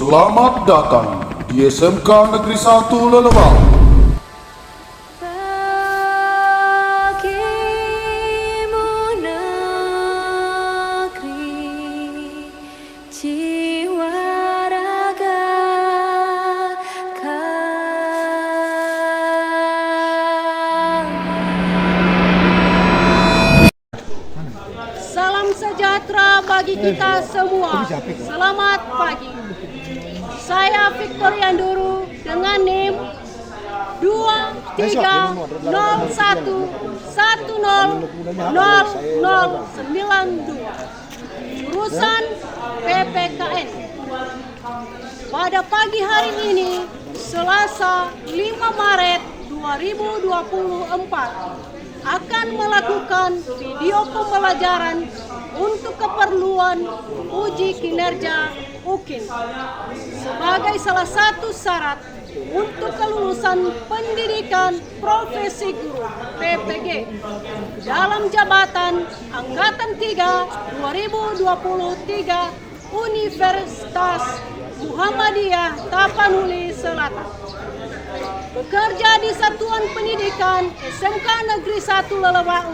Selamat datang di SMK Negeri 1 Lelewang. Bagimu negeri, jiwa raga kami. Salam sejahtera bagi kita semua. Selamat pagi. Saya Victoria Nduru dengan NIM 2301010092 jurusan PPKN. Pada pagi hari ini, Selasa 5 Maret 2024, akan melakukan video pembelajaran untuk keperluan uji kinerja UKIN sebagai salah satu syarat untuk kelulusan pendidikan profesi guru PPG dalam jabatan Angkatan 3 2023 Universitas Muhammadiyah Tapanuli Selatan. Bekerja di Satuan Pendidikan SMK Negeri 1 Lelewau,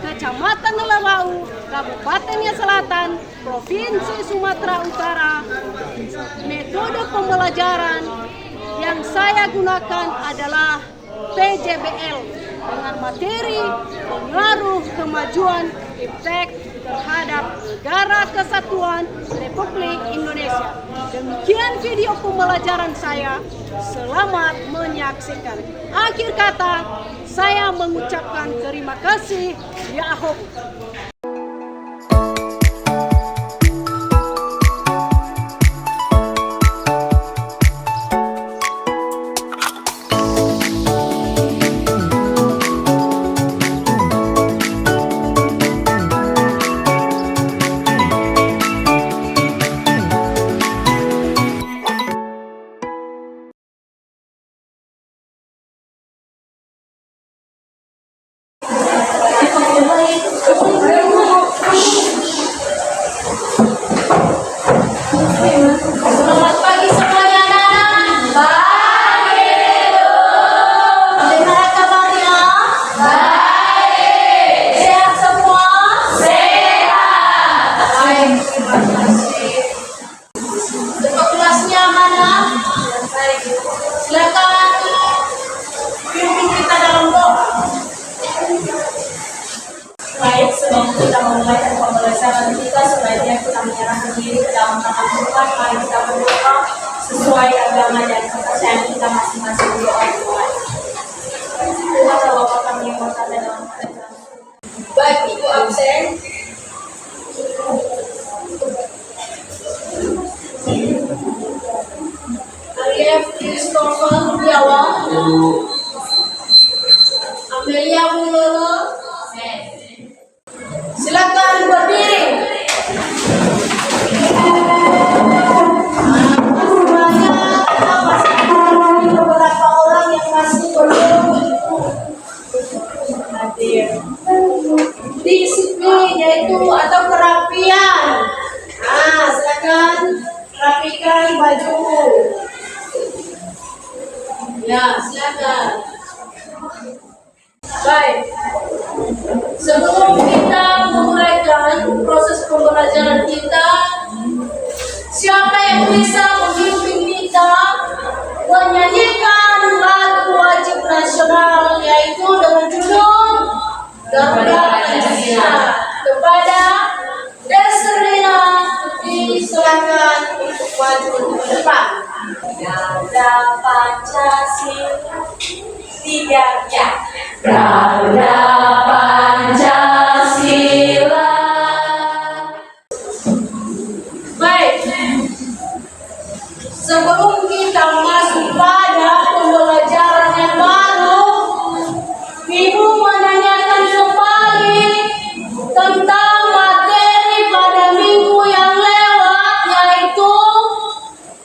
Kecamatan Lelewau, Kabupaten Selatan, Provinsi Sumatera Utara. Metode pembelajaran yang saya gunakan adalah PJBL dengan materi pengaruh kemajuan efek terhadap Negara Kesatuan Republik Indonesia. Demikian video pembelajaran saya. Selamat menyaksikan. Akhir kata, saya mengucapkan terima kasih. Yahoo. Selamat pagi semuanya anak-anak. Baik. Bagaimana kabarnya? Baik. Sehat semua? Sehat. Baik. Untuk kelasnya mana? Baik. Silakan pimpin kita dalam doa. Baik, sebelum kita memulai pembelajaran kita, sebaiknya kita menyerahkan diri ke dalam tangan Tuhan. Mari kita berdoa sesuai agama dan kepercayaan kita masing-masing. Doa Tuhan. Tuhan Bapa kami yang berkata dalam kerajaan. Baik, Ibu absen. Arya Christopher Kurniawan. Amelia Mulolo. Silakan berdiri. Beberapa orang yang masih belum hadir. Disiplin yaitu atau kerapian. Silakan rapikan baju. Ya, silakan. Baik. Sebelum kita memulaikan proses pembelajaran kita, siapa yang bisa membimbing kita menyanyikan lagu wajib nasional yaitu dengan judul Garuda Pancasila kepada Desrina, disilakan untuk maju ke depan. Garuda Pancasila tiga ya. Garuda Pancasila. Baik. Sebelum kita masuk pada pembelajaran yang baru, Ibu menanyakan kembali tentang materi pada minggu yang lewat, yaitu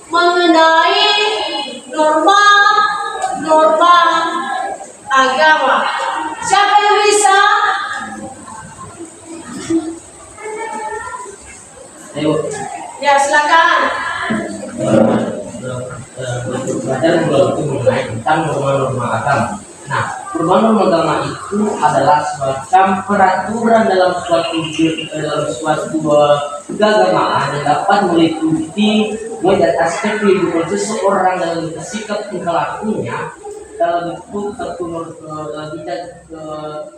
mengenai norma agama. Siapa yang bisa? Ayo. Ya, silakan. dan juga itu mengenai tentang norma-norma agama. Nah, norma-norma agama itu adalah semacam peraturan dalam suatu keagamaan yang dapat meliputi banyak aspek kehidupan seseorang dalam sikap tingkah lakunya dalam bentuk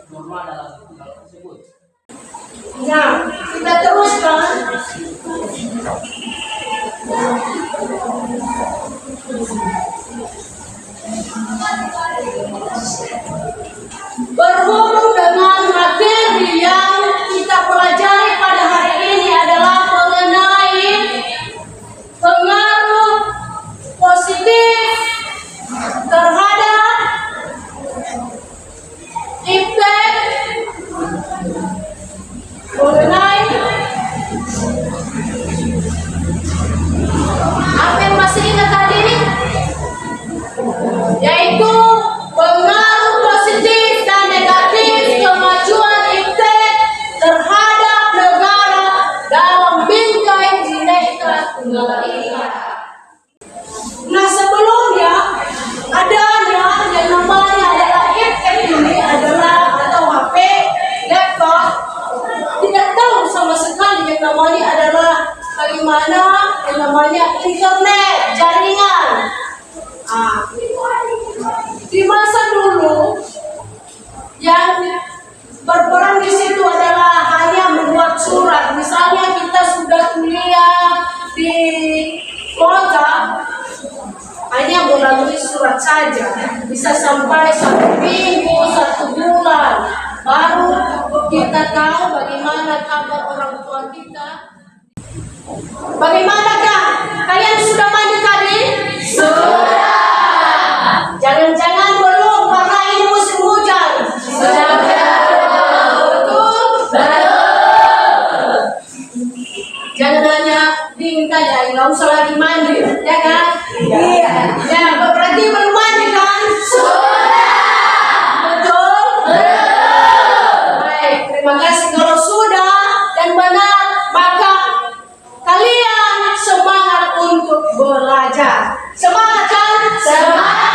norma dalam hal tersebut. Nah, kita teruskan. Berhubung dengan materi yang kita pelajari pada hari ini adalah mengenai pengaruh positif terhadap efek mengenai apa yang masih ingat tadi, yaitu pengaruh positif dan negatif kemajuan iptek terhadap negara dalam bingkai Bhinneka Tunggal Ika. Nah, sebelumnya adanya yang namanya adalah iptek ini adalah atau HP, laptop, tidak tahu sama sekali yang namanya adalah bagaimana yang namanya internet, jaringan. Di masa dulu yang berperan di situ adalah hanya membuat surat. Misalnya kita sudah kuliah di kota, hanya melalui surat saja, bisa sampai 1 minggu, 1 bulan, baru kita tahu bagaimana kabar orang tua kita. Bagaimanakah? Kalian sudah mandi tadi? Sudah. Jangan-jangan belum karena ini musim hujan. Sudah. Betul? Betul. Jangan hanya dingin saja, nggak usah lagi mandi, ya kan? Iya. Ya, berarti belum mandi kan? Sudah. Betul? Betul. Baik, terima kasih. Kalau sudah dan benar, maka kalian semangat untuk belajar. Semangat kan? Semangat.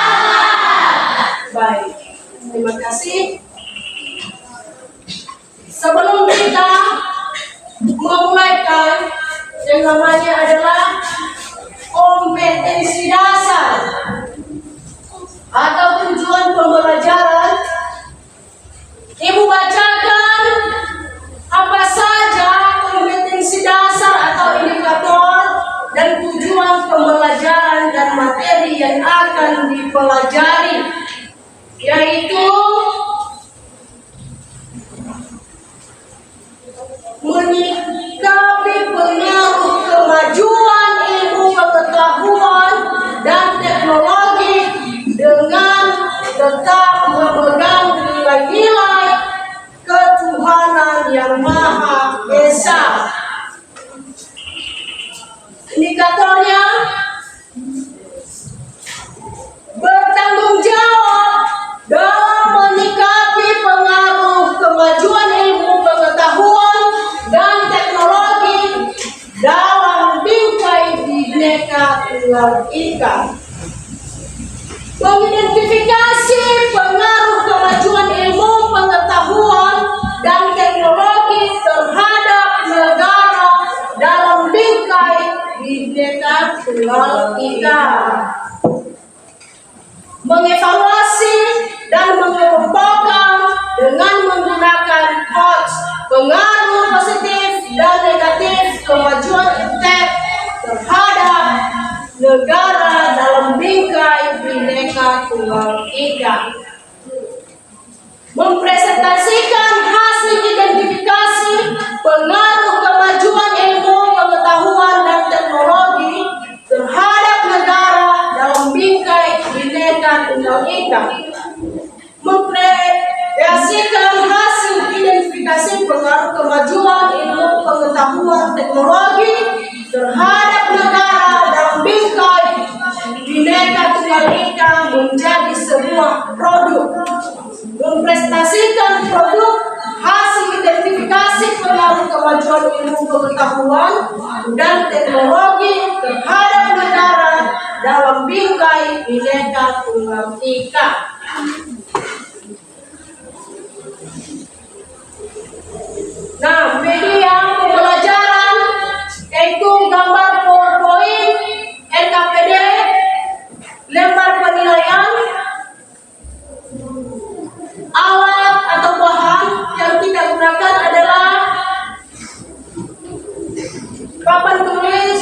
Baik, terima kasih. Sebelum kita memulaikan yang namanya adalah kompetensi dasar atau tujuan pembelajaran, Ibu bacakan apa saja kompetensi dasar atau indikator dan tujuan pembelajaran dan materi yang akan dipelajari, yaitu menyikapi pengaruh kemajuan ilmu pengetahuan dan teknologi dengan tetap memegang nilai-nilai ketuhanan yang Maha Esa. Indikatornya bertanggung jawab dalam menyikapi pengaruh kemajuan ilmu pengetahuan dan teknologi dalam bingkai Bhinneka Tunggal Ika. Mengidentifikasi pengaruh kemajuan ilmu pengetahuan dan teknologi terhadap negara dalam bingkai Bhinneka Tunggal Ika. Mengevaluasi dan mengelompokkan dengan menggunakan HOTS pengaruh positif dan negatif kemajuan iptek terhadap negara dalam bingkai Bhinneka Tunggal Ika. Mempresentasikan hasil identifikasi pengaruh kemajuan ilmu pengetahuan dan teknologi terhadap negara dalam bingkai Bhinneka Tunggal Ika. Mempresentasikan hasil identifikasi pengaruh kemajuan ilmu pengetahuan teknologi terhadap negara dalam bingkai Bhinneka Tunggal Ika menjadi sebuah produk. Mempresentasikan produk hasil identifikasi pengaruh kemajuan ilmu pengetahuan dan teknologi terhadap negara dalam bingkai nilai Bhinneka Tunggal Ika. Nah, media pembelajaran yaitu gambar PowerPoint, RKPD, lembar penilaian, alat atau bahan yang kita gunakan adalah papan tulis,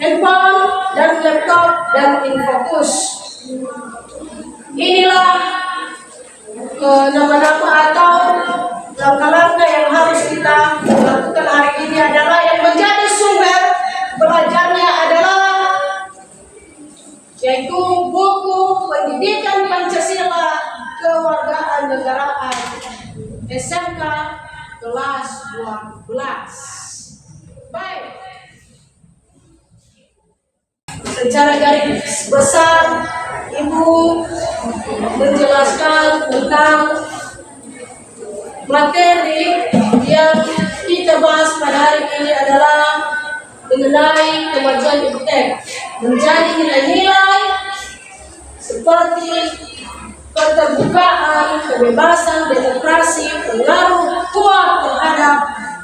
handphone, dan laptop, dan infocus. Inilah nama-nama atau langkah-langkah yang harus kita lakukan hari ini adalah yang menjadi sumber belajarnya adalah yaitu buku Pendidikan Pancasila Kewargaan Negaraan SMK kelas 12. Baik. Secara garis besar Ibu menjelaskan tentang materi yang kita bahas pada hari ini adalah mengenai kemajuan iptek menjadi nilai-nilai seperti keterbukaan, kebebasan, demokrasi, pengaruh kuat terhadap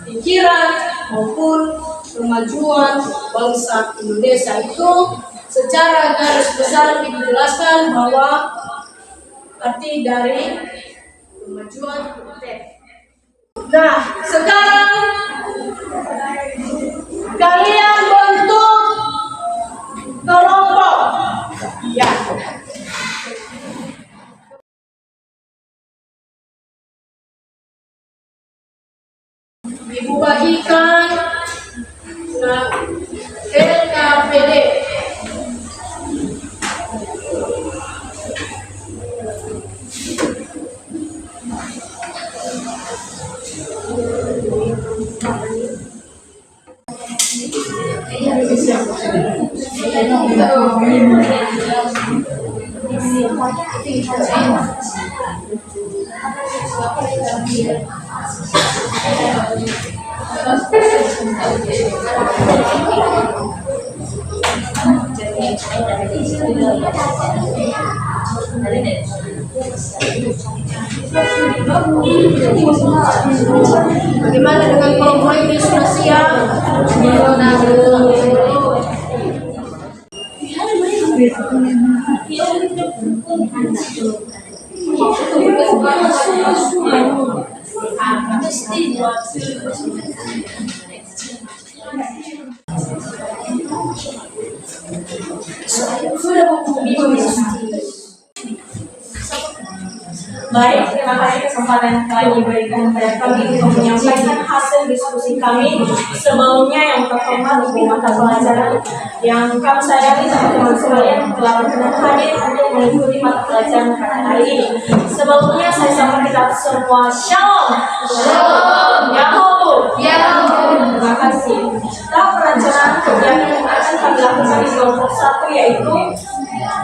pikiran maupun kemajuan bangsa Indonesia. Itu secara garis besar dijelaskan bahwa arti dari kemajuan iptek. Nah, sekarang kalian bentuk kelompok. Ya. Ibu bagikan LKPD. Bagaimana dengan kelompok ini sudah siap? Baik, terima kasih kesempatan yang telah diberikan kepada kami untuk menyampaikan hasil diskusi kami. Sebelumnya yang terhormat Ibu mata pelajaran yang kami sayangi teman-teman sekalian telah berkenan hadir untuk mengikuti mata pelajaran pada hari ini. Sebelumnya saya sapa kita semua Shalom. Shalom. Yahoo. Terima kasih. Tahap perencanaan kegiatan yang akan kami lakukan di kelompok 1 yaitu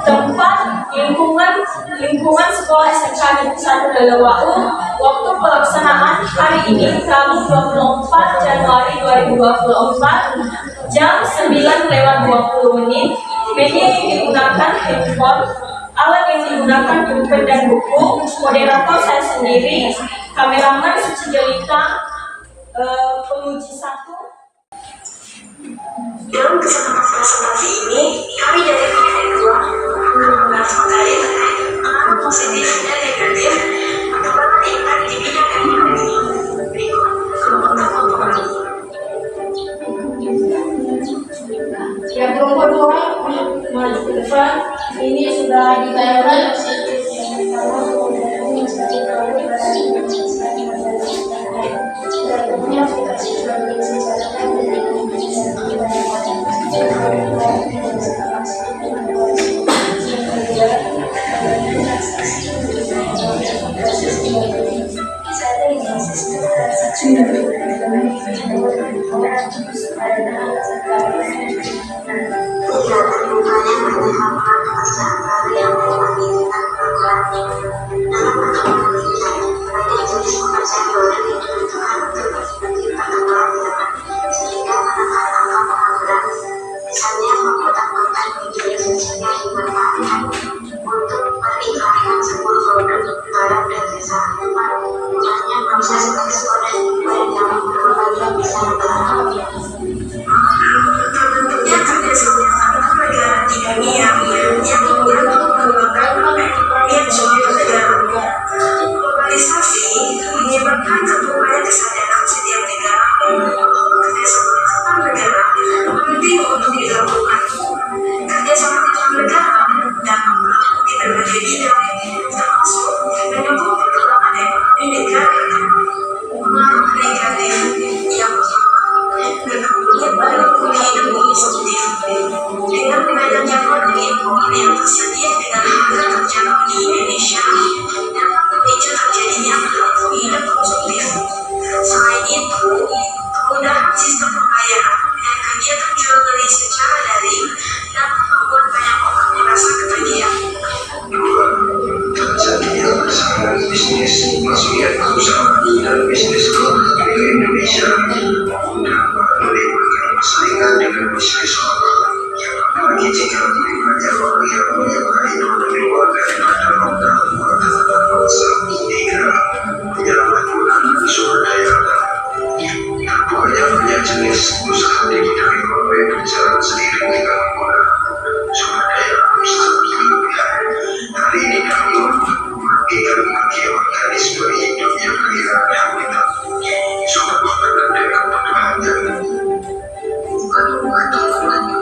tempat lingkungan sekolah SMK Negeri 1 Lelewau. Waktu pelaksanaan hari ini Rabu 24 Januari 2024 jam 9:20. Media yang digunakan handphone, alat yang digunakan pulpen dan buku. Moderator saya sendiri, kameraman Suci Jelita, penguji 1. Dalam kesempatan presentasi ini, kami dari Komite 2 akan membahas materi terkait pengaruh positif dan negatif perkembangan impact di bidang teknologi. Berikut kelompok terkumpul. Ya, kelompok 2 maju ke depan. Ini sudah ditayangkan. Kegiatan ini berhubungan dengan yang seseorang, apalagi jika lebih banyak orang yang menyukai di luar daripada roda atau bangsa hingga menyalahgunakan sumber daya alam. Banyak jenis usaha di bidang ekonomi berjalan seiring dengan penggunaan sumber daya alam secara berlebihan. Hal ini dapat merugikan bagi organisme hidup yang kehilangan habitat, sumber makanan dan kebutuhannya. Pertumbuhan ekonomi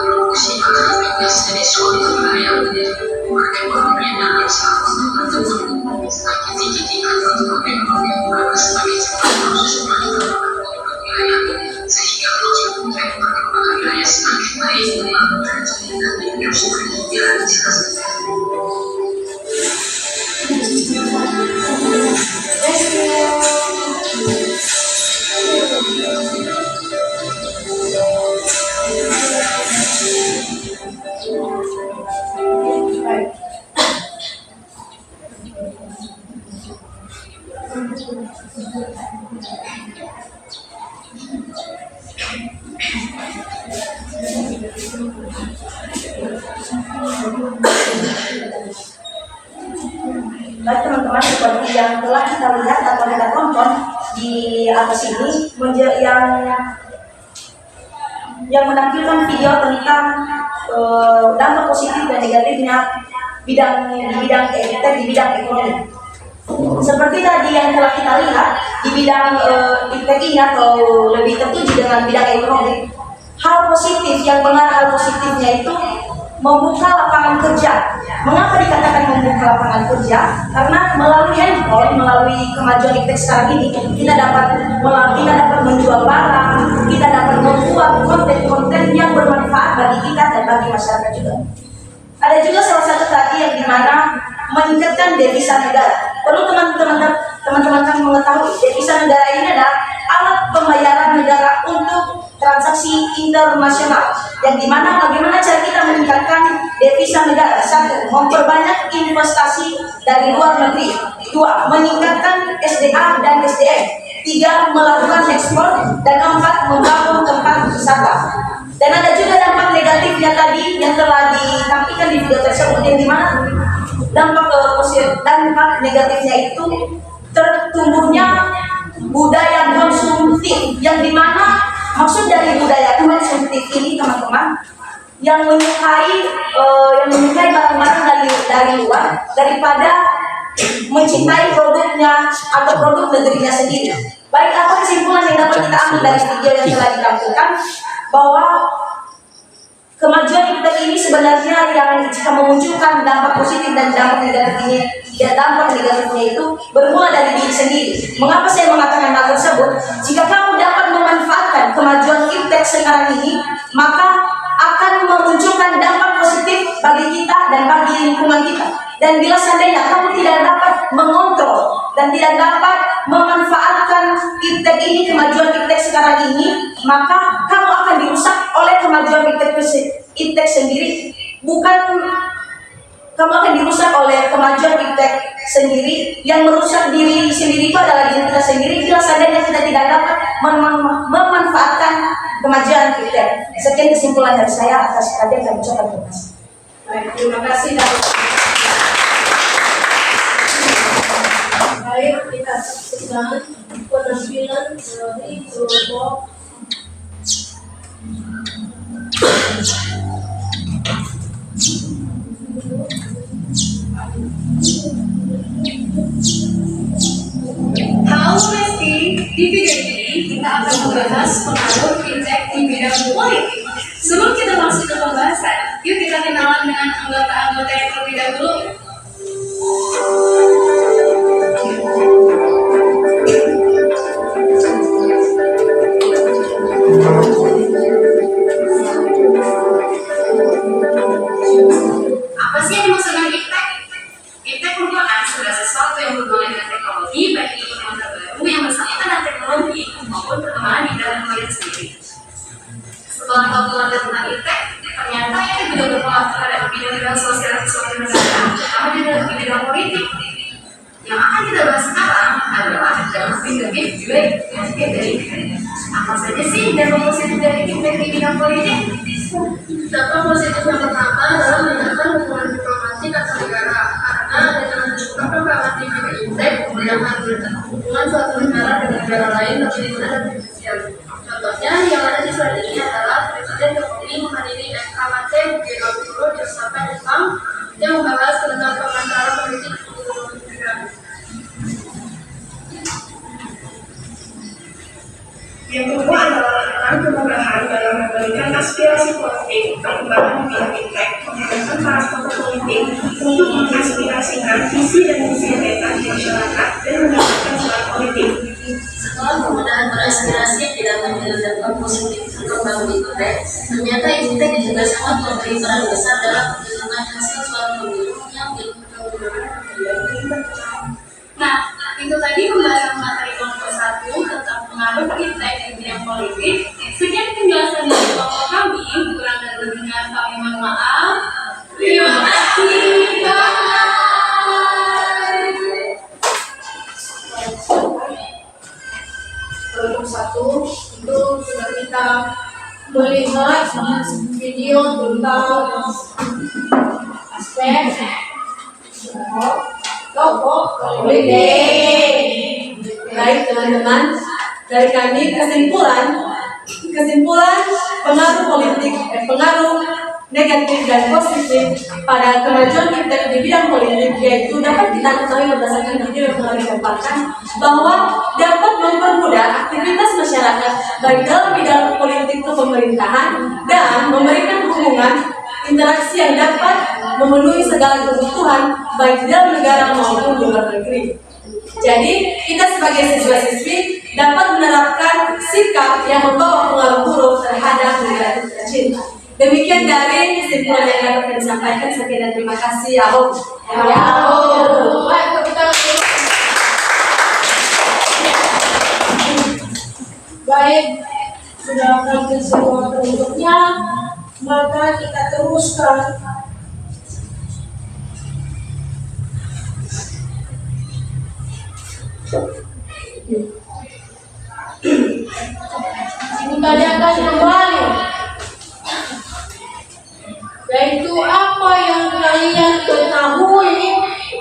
produksi menjadi suatu bahaya. Perekonomian dalam satu pertumbuhan semakin tinggi tingkat ekonomi semakin cepat proses wilayah sehingga proses perkembangan wilayah semakin baik dan industri direalisasikan. Baik teman-teman, seperti yang telah kita lihat atau kita tonton di atas ini, yang menampilkan video tentang dampak positif dan negatifnya di bidang ekonomi. Seperti tadi yang telah kita lihat di bidang iptek ini atau lebih tertuju dengan bidang ekonomi, hal positif yang benar, hal positifnya itu membuka lapangan kerja. Mengapa dikatakan membuka lapangan kerja? Karena melalui handphone, melalui kemajuan iptek sekarang ini, kita dapat menjual barang, kita dapat membuat konten-konten yang bermanfaat bagi kita dan bagi masyarakat juga. Ada juga salah satu tadi yang dimana meningkatkan devisa negara. Perlu teman-teman mengetahui, devisa negara ini adalah alat pembayaran negara untuk transaksi internasional, yang dimana bagaimana cara kita meningkatkan devisa negara. Satu, memperbanyak investasi dari luar negeri. Dua, meningkatkan SDA dan SDM. Tiga, melakukan ekspor. Dan empat, membangun tempat wisata. Dan ada juga dampak negatifnya tadi yang telah ditampilkan di video tersebut, yang dimana dampak negatifnya itu tertumbuhnya budaya konsumtif, yang dimana maksud dari budaya konsumtif ini teman-teman, yang menyukai barang-barang dari luar daripada mencintai produknya atau produk negerinya sendiri. Baik, apa kesimpulan yang dapat kita ambil dari video yang telah ditampilkan? Bahwa kemajuan iptek ini sebenarnya yang jika memunculkan dampak positif dan dampak negatifnya itu bermula dari diri sendiri. Mengapa saya mengatakan hal tersebut? Jika kamu dapat memanfaatkan kemajuan iptek sekarang ini, maka akan memunculkan dampak positif bagi kita dan bagi lingkungan kita. Dan bila seandainya kamu tidak dapat mengontrol dan tidak dapat memanfaatkan iptek ini, kemajuan iptek sekarang ini, maka kamu akan dirusak oleh kemajuan iptek sendiri. Bukan kamu akan dirusak oleh kemajuan iptek sendiri. Yang merusak diri sendiri itu adalah diri kita sendiri bila seandainya kita tidak dapat memanfaatkan kemajuan iptek. Sekian kesimpulan dari saya. Atas perhatian kami ucapkan terima kasih. Baik, terima kasih. Baik, kita saksikan penampilan dari kelompok Halo Lesti, di video ini kita akan membahas pengaruh iptek di bidang politik. Sebelum kita masuk ke pembahasan, yuk kita kenalan dengan anggota-anggota yang terlebih dahulu. Apa sih yang dimaksud dengan iptek? Iptek merupakan segala sesuatu yang berhubungan dengan teknologi, baik itu perkembangan terbaru yang bersangkutan dengan teknologi maupun perkembangan di dalam negara itu sendiri. Setelah tahu pengertian tentang iptek, ternyata ini juga berpengaruh terhadap bidang-bidang sosial dan suatu negara, terutama di bidang politik. Yang akan kita bahas sekarang adalah Apa saja sih dampak positif dari feedback di bidang politik? Dampak positif yang pertama adalah meningkatkan hubungan diplomatik antar negara karena dengan terbuka pragmatik juga feedback kemudahan hubungan suatu negara dengan negara lain lebih mudah dan efisien. Contohnya yang ada di slide ini adalah Presiden Jokowi menghadiri MKMT G20 di Osaka, Jepang yang membahas tentang pengantaran politik hubungan negara. Yang kedua adalah tentang kemudahan dalam memberikan aspirasi politik, perkembangan bidang fintech, menggunakan para tokoh politik untuk mengaspirasikan visi dan misi mereka di masyarakat dan mendapatkan suara politik. Setelah kemudahan beraspirasi yang didapat dari dampak positif perkembangan fintech, ternyata fintech juga sangat memberi peran besar dalam penentuan hasil suara pemilu yang dilakukan. Nah, itu tadi pembahasan materi kelompok 1 tentang pengaruh fintech di bidang politik. Sekian penjelasan dari kelompok kami, kurang dan lebihnya kami mohon maaf. Terima kasih. Kelompok 1 itu sudah kita melihat video tentang aspek kelompok politik. Baik teman-teman, dari kami kesimpulan pengaruh politik, pengaruh negatif dan positif pada kemajuan kita di bidang politik, yaitu dapat kita ketahui berdasarkan video yang telah dipaparkan bahwa dapat mempermudah aktivitas masyarakat baik dalam bidang politik pemerintahan dan memberikan hubungan interaksi yang dapat memenuhi segala kebutuhan baik di dalam negara maupun di luar negeri. Jadi kita sebagai siswa-siswi dapat menerapkan sikap yang membawa pengaruh buruk terhadap negara tercinta. Demikian dari kesimpulan yang dapat disampaikan. Sekian dan terima kasih. Yahoo. Baik, sudah hampir semua bentuknya, maka kita teruskan. Ditanyakan kembali, yaitu apa yang kalian ketahui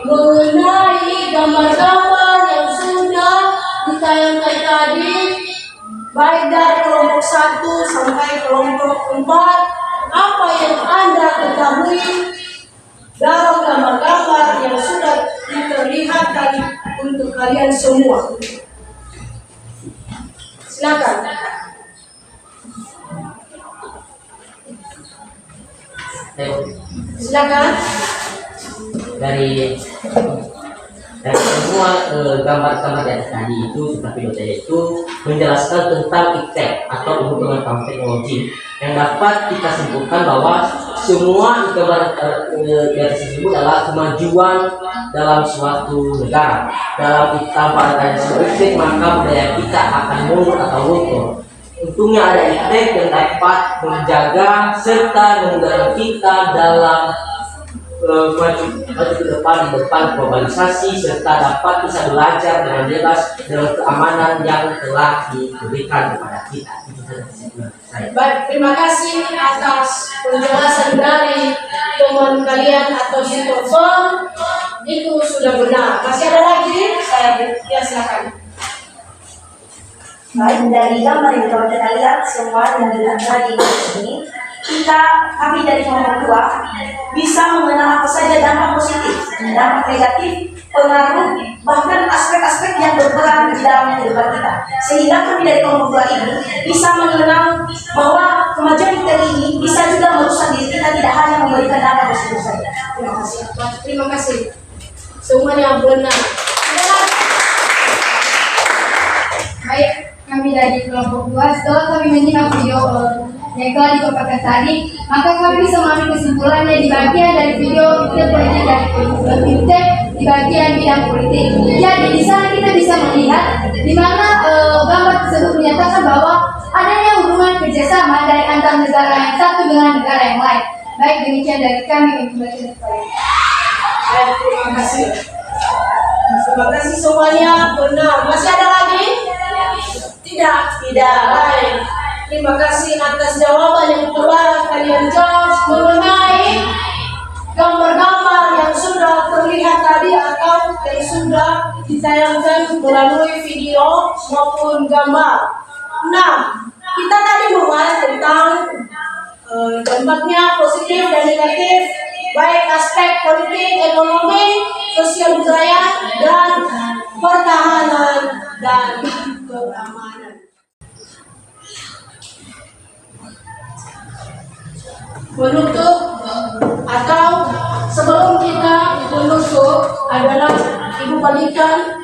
mengenai gambar-gambar yang sudah ditayangkan tadi, baik dari kelompok 1 sampai kelompok 4. Apa yang Anda ketahui dalam gambar-gambar yang sudah diperlihatkan untuk kalian semua? Silakan. Silakan. Dari semua gambar-gambar yang tadi itu seperti itu menjelaskan tentang iptek atau ilmu pengetahuan teknologi yang dapat kita simpulkan bahwa semua gambar yang tersebut adalah kemajuan dalam suatu negara. Dalam tanpa adanya iptek maka budaya kita akan mundur atau luntur. Untungnya ada iptek yang dapat menjaga serta mendorong kita dalam maju ke depan globalisasi serta dapat bisa belajar dengan bebas dengan keamanan yang telah diberikan kepada kita. Baik, terima kasih atas penjelasan dari teman kalian atau supervisor. Itu sudah benar. Masih ada lagi? Ya, silakan. Baik, dari gambar yang telah kita lihat semua yang dilihat di sini, kami dari kelompok 2 bisa mengenal apa saja dampak positif, dampak negatif, pengaruh, bahkan aspek-aspek yang berperan di dalam kehidupan kita. Sehingga kami dari kelompok 2 ini bisa mengenal bahwa kemajuan kita ini bisa juga merusak diri kita, tidak hanya memberikan dampak positif saja. Terima kasih. Terima kasih. Semuanya benar. Baik, kami dari kelompok 2 setelah kami menyimak video yang telah dipaparkan tadi, maka kami bisa mengambil kesimpulannya di bagian dari video politik dan fintech di bagian bidang politik. Jadi di sana kita bisa melihat di mana gambar tersebut menyatakan bahwa adanya hubungan kerjasama dari antar negara yang satu dengan negara yang lain. Baik, demikian dari kami untuk bagian Terima kasih. Terima kasih semuanya. Benar. Masih ada lagi? Tidak. Baik. Terima kasih atas jawaban yang telah kalian jawab mengenai gambar-gambar yang sudah terlihat tadi atau yang sudah ditayangkan melalui video maupun gambar. Nah, kita tadi membahas tentang dampaknya positif dan negatif, baik aspek politik, ekonomi, sosial budaya, dan pertahanan dan keamanan. Menutup atau sebelum kita menutup adalah Ibu balikan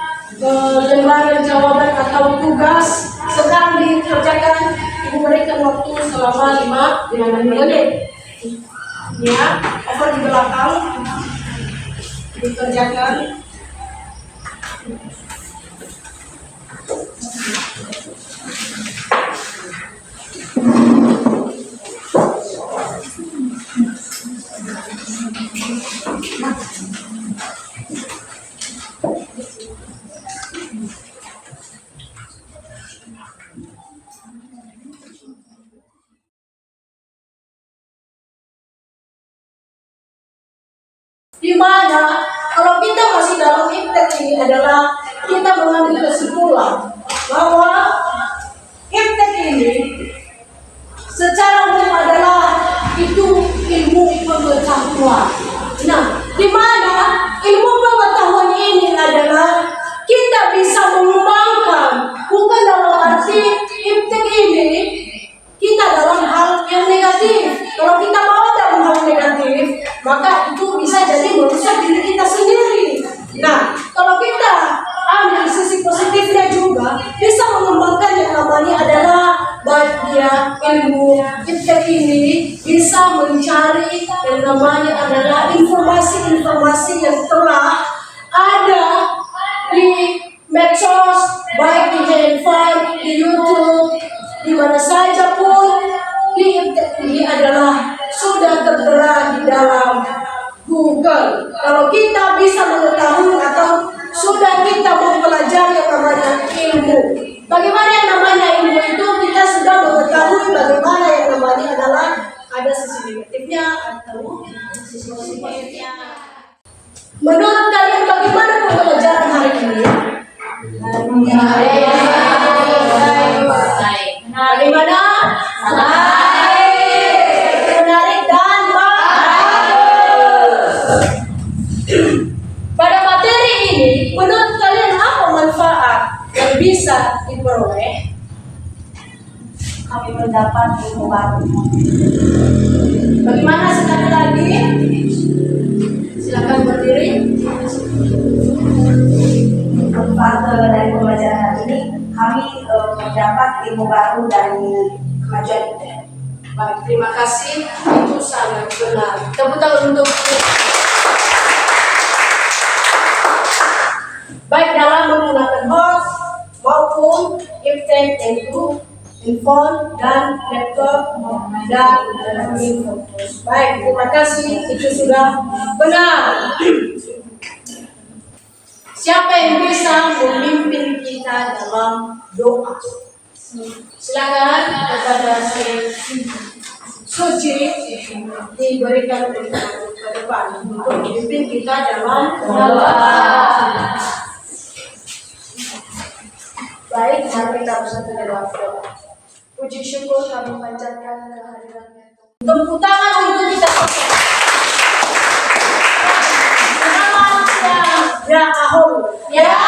lembaran jawaban atau tugas sedang dikerjakan. Ibu berikan waktu selama 5 menit. Ya, over di belakang dikerjakan. Di mana kalau kita masih dalam iptek ini adalah kita mengambil kesimpulan bahwa iptek ini secara umum adalah itu ilmu pengetahuan. Nah, di mana ilmu pengetahuan ini adalah kita bisa mengembangkan, bukan dalam arti iptek ini kita dalam hal yang negatif. Kalau kita bawa dalam hal negatif, maka itu bisa jadi merusak diri kita sendiri. Nah, kalau kita ambil sisi positifnya juga, bisa mengembangkan yang namanya adalah bahagia ilmu iptek ini bisa mencari yang namanya adalah informasi-informasi yang telah ada di medsos, baik di handphone, di YouTube, di mana saja pun di iptek ini adalah sudah tertera di dalam Google. Kalau kita bisa mengetahui atau sudah kita mempelajari yang namanya ilmu. Bagaimana yang namanya ilmu itu kita sudah mengetahui bagaimana yang namanya adalah ada sisi negatifnya atau sisi positifnya. Menurut kalian bagaimana pembelajaran hari ini? Bagaimana? Menarik dan bagus. Pada materi ini, menurut kalian apa manfaat yang bisa diperoleh? Kami mendapat ilmu baru. Bagaimana sekali lagi? Silakan berdiri. Manfaat dari pembelajaran hari ini, kami mendapat ilmu baru dari kemajuan iptek. Baik, terima kasih. Itu sangat benar. Tepuk tangan untuk baik dalam menggunakan host maupun iptek itu handphone dan laptop dan fokus. Baik, terima kasih. Itu sudah benar. Siapa yang bisa memimpin kita dalam doa? Silakan kepada saya Suci diberikan ke depan untuk memimpin kita dalam doa. Baik, mari kita bersatu dalam doa. Puji syukur kami panjatkan kehadiran-Nya. Tepuk tangan untuk kita. Selamat siang, ya ahul. Ya.